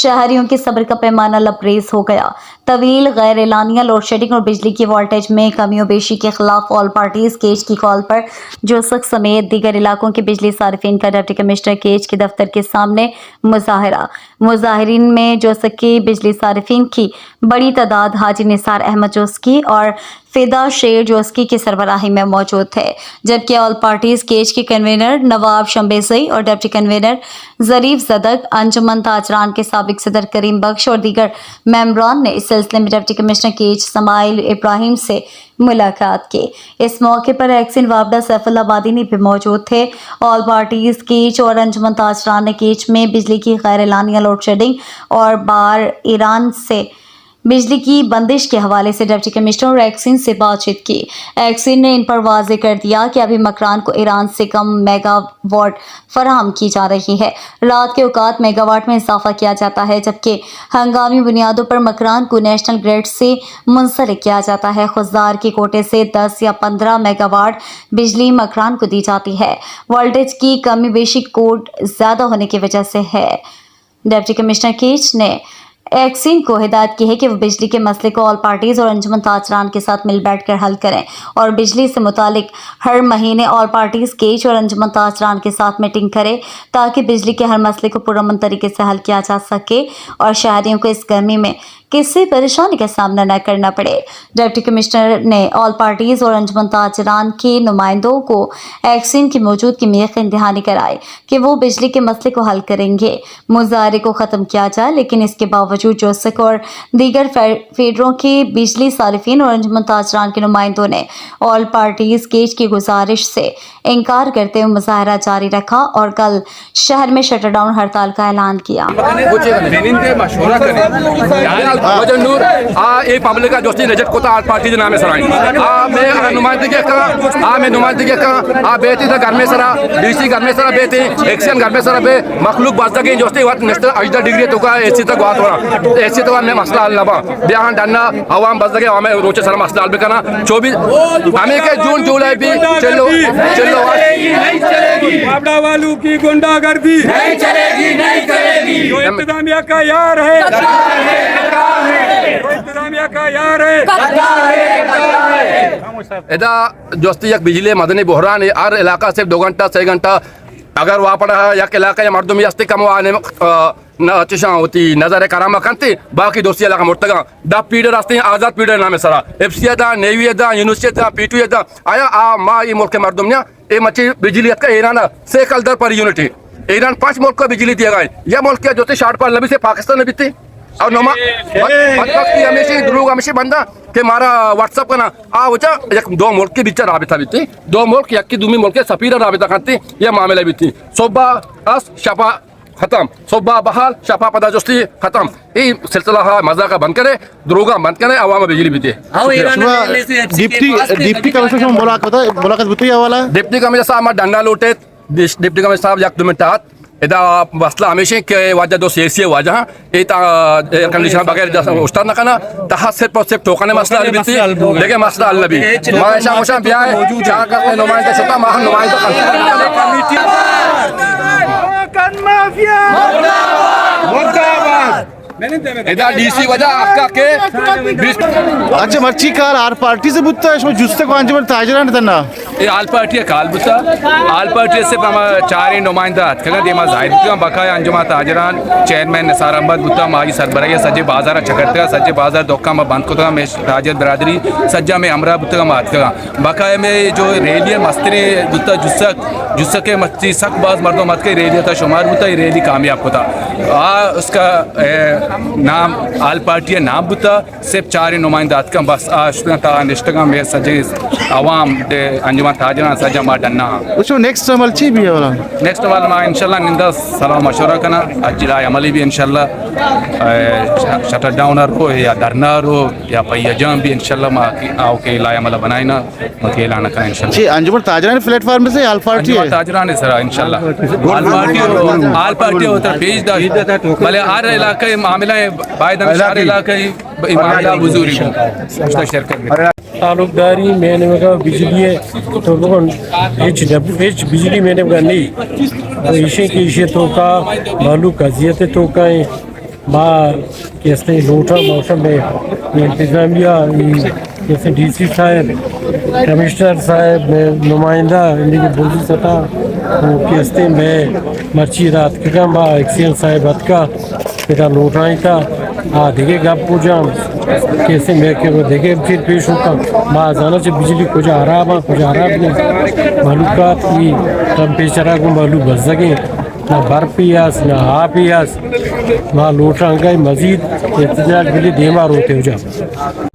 शहरियों के सब्र का पैमाना लबरेज हो गया। तवील गैर एलानिया लोड शेडिंग और बिजली की वोल्टेज में कमियों बेशी के खिलाफ ऑल पार्टीज केज की कॉल पर जोसक समेत दीगर इलाकों के बिजली सार्फिन का डिप्टी कमिश्नर केज के दफ्तर के सामने मुजाहरा। मुजाहिरीन में जोसक के बिजली सार्फिन की बड़ी तादाद हाजी निसार अहमद जोस्की और फिदा शेर जोस्की की सरबराही में मौजूद थे, जबकि ऑल पार्टीज केज के कन्वीनर नवाब शम्बेज़ई और डिप्टी कन्वीनर ज़रीफ ज़दक, अंजुमन ताजरान के साबिक सदर करीम बख्श और दीगर मेंबरान ने इस सिलसिले में डिप्टी कमिश्नर केज समाइल इब्राहिम से मुलाकात की। इस मौके पर एक्सिन वाबडा सैफुल्लाबादी ने भी मौजूद थे। ऑल पार्टीज केज और अंजुमन ताजरान ने केज में बिजली की गैर एलानिया लोड शेडिंग और बार ईरान से बिजली की बंदिश के हवाले से डिप्टी कमिश्नर और एक्सिन से बातचीत की। एक्सिन ने इन पर वाज़ेह कर दिया कि अभी मकरान को ईरान से कम मेगावाट फराहम की जा रही है। रात के औकात मेगावाट में इजाफा किया जाता है, जबकि हंगामी बुनियादों पर मकरान को नेशनल ग्रिड से मुंसलिक किया जाता है। खुददार के कोटे से 10 या 15 मेगावाट बिजली मकरान को दी जाती है। वोल्टेज की कमी बेशी कोड ज़्यादा होने की वजह से है। डिप्टी कमिश्नर केज ने एक्सिन को हिदायत की है कि वो बिजली के मसले को ऑल पार्टीज और अंजुमन ताजरान के साथ मिल बैठकर हल करें और बिजली से मुतालिक हर महीने ऑल पार्टीज केज और अंजुमन ताजरान के साथ मीटिंग करें, ताकि बिजली के हर मसले को पुरअमन तरीके से हल किया जा सके और शहरियों को इस गर्मी में किसी परेशानी का सामना न करना पड़े। डिप्टी कमिश्नर ने ऑल पार्टीज और अंजुमन ताजरान के नुमाइंदों को एक्सिन की मौजूदगी में यकीन दहानी कराई कि वो बिजली के मसले को हल करेंगे। मुजाहरे को ख़त्म किया जाए, लेकिन इसके बावजूद जोसक और दीगर फेडरों के बिजली सारिफिन और अंजुमन ताजरान के नुमाइंदों ने ऑल पार्टीज केज की गुजारिश से इनकार करते हुए मुजाहरा जारी रखा और कल शहर में शटर डाउन हड़ताल का ऐलान किया। वजन नूर ए पब्लिक का दोस्ती नजर कोता आल पार्टी के नाम सराई मैं नुमाइंदगी का मैं नुमाइंदगी का बेती था घर में सरा डीसी घर में सरा बेती एक्शन घर में सरा बे मखलूक बाजदगी दोस्ती वत नेशनल अजदा डिग्री तो का एसी तक बात हो एसी तो में मसला हल लबा बयान डन्ना आवाम बाजदगी हमें रोचे सरा मसला हल बेकना 24 हमें के जून जुलाई भी चलो नहीं चलेगी वापड़ा वालों की गुंडागर्दी नहीं चलेगी नहीं करेगी। जो इंतजामिया का यार है एदा दोस्ती एक बिजली मदनी बहरान है हर इलाका से 2 घंटा 6 घंटा अगर वहाँ पड़ा है या इलाका या मर्दमी अस्ती कम आने चिशा होती नजर करामा करती बाकी दोस्ती इलाका मुर्तगा दा पीडर रास्ते आजाद पीडर नाम है सरा एफसी दा नेवी दा यूनिवर्सिटी दा पीटू दा आया आ मा ये मुल्क मर्दम ने ए मची बिजली का ईरान से कल दर पर यूनिटी ईरान 5 मुल्क को बिजली दिया गया यह मुल्क क्या जो शार्ट पर नबी से पाकिस्तान में बीती और नमा हमेशा दुरूग हमेशा बंदा के मारा व्हाट्सएप का ना आ वचा एक 2 मुल्क के बीच राबिता बीती 2 मुल्क एक की दूमी मुल्क के सफीरा राबिता करती यह मामला बीती सोबा अस शफा खत्म सोबा बहाल शफा पदा जोस्ती खत्म ये सिलसिला है मजा का बंद करे दुरूगा बंद करे आवाम बिजली बीती डिप्टी कमिश्नर मुलाकात बीती वाला डिप्टी कमिश्नर साहब डंडा लोटे डिप्टी कमिश्नर साहब एक 2 मिनट इदा मसला हमेशा के वजह दो सीसी वजह एयर कंडीशनर बगैर उस्ताद नकना तहा सिर्फ टोकने मसला बीती लेकिन मसला हल भी माशा मुशा बिया जहां का नुमाइंदा शता माह नुमाइंदा कन माफिया मुर्दाबाद इधर डीसी वजह आपका के अच्छा मर्ची कार आर पार्टी से बुत्ता है इसमें जुस्ते को अंजुमन ताजरान तना ये आल पार्टी काल बुता आल पार्टी से हम 4 नुमाइंदा कगा देमा जाहिर का बकाया अंजुमन ताजरान चेयरमैन निसार अहमद बुता माजी सरबराही सज्जे बाजार चकटगा सज्जे बाजार दोका में बंद को में राजद बरादरी सज्जा में अमरा बुता मात का बकाया में जो रेलिया मस्तरी बुता जुस्सा के मस्ती सक बाज मर्दों मत के रेलिया था शुमार बुता ये रेली कामयाब होता उसका नाम आल पार्टी नाम बुता सिर्फ 4 नुमाइंदात का बस आश्ता निष्ठगा में सजे आवाम दे अंजुमन ताजरान सजा मा डन्ना उसको नेक्स्ट अमल ची भी वाला नेक्स्ट वाला मा इंशाल्लाह निंदा सलाम मशवरा करना अजिला अमली भी इंशाल्लाह शटर डाउन हो या धरना हो या पैजाम भी इंशाल्लाह मा आओ के ला अमल बनाइना मके ऐलान करना इंशाल्लाह जी अंजुमन ताजरान प्लेटफार्म से आल पार्टी है ताजरान है सर इंशाल्लाह आल पार्टी होता पेज दा भले हर इलाके मामला बायद हर इलाके मामला बुजुर्ग को शरकत तालुकदारी मैंने मगा बिजली तो लोगों एच बिजली मैंने मगा नहीं तो इशे की इशे तो का मालूम काजियत तो का माँ कैसे लोटा मौसम में इंतजामिया जैसे डीसी साहब कमिश्नर साहब में नुमाइंदा इनकी बुर्जी सतह वो कैसे में मर्ची रात का माँ एक्सीएल साहब का पिता लोटाई था देखे गप पूजा कैसे मैं के वो देखे फिर पेश होता माँ जाना से बिजली कुछ आराम नहीं मालूकात की टेम्परेचर को मालूम बच सके ना बर्फ पियास ना आ पियास माँ लोटा गए मजीद एहतजाज के लिए देमार होते हो जाओ